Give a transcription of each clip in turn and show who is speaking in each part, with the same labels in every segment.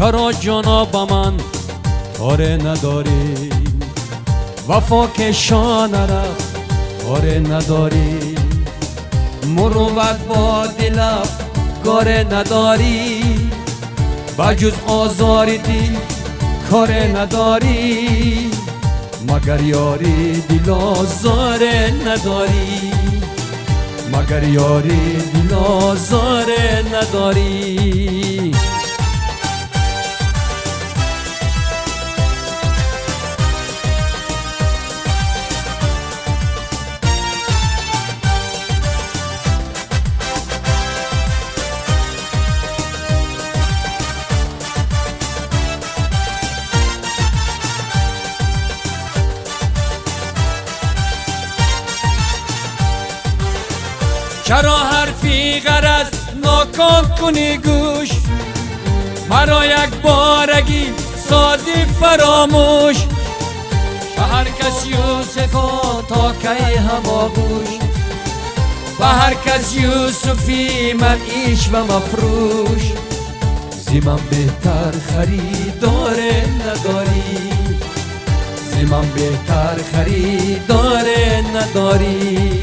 Speaker 1: چرا جناب من کار نداری؟ وفا که شانه رفت کار نداری؟ مروت با دلم کار نداری؟ بجز آزار دل کار نداری؟ مگر یاری دل آزار نداری؟ مگر یاری دل آزار نداری؟ چرا حرفی غرض ناکام کنی گوش؟ مرا یک بارگی سازی فراموش. به هر کس یوسفا تا کی هماگوش، به هر کس یوسفی من ایش و مفروش. زیمن بهتر خریدار نداری، زیمن بهتر خریدار نداری.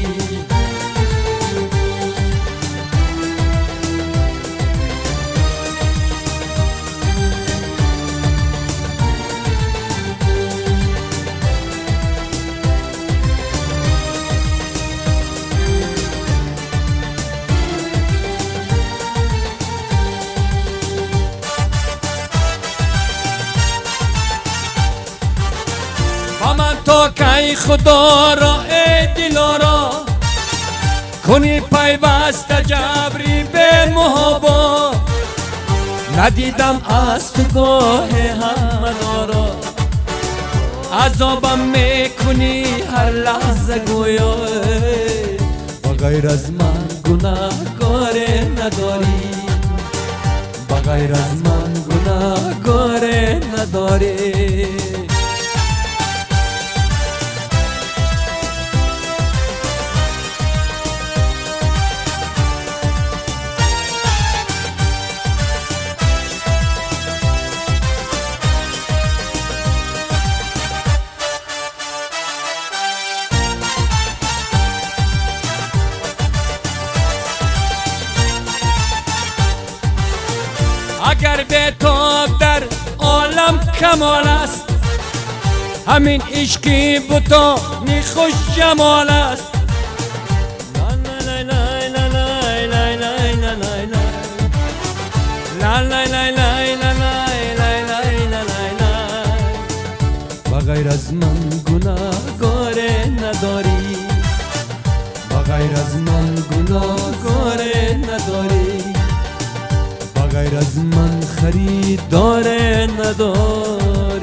Speaker 1: من تا کی خدا را ای دلارا کنی پیوست جبری به محبا؟ ندیدم از تو گاه همنا را، عذابم میکنی هر لحظه گویا. بغیر از من گناه کار نداری، بغیر از من گناه کار نداری. اگر به تو در عالم کمال است، همین عشقی به تو نی خوش جمال است. بغیر از من گناهگار نداری، بغیر از من گناهگار نداری. بغیر از من خریدار نداری.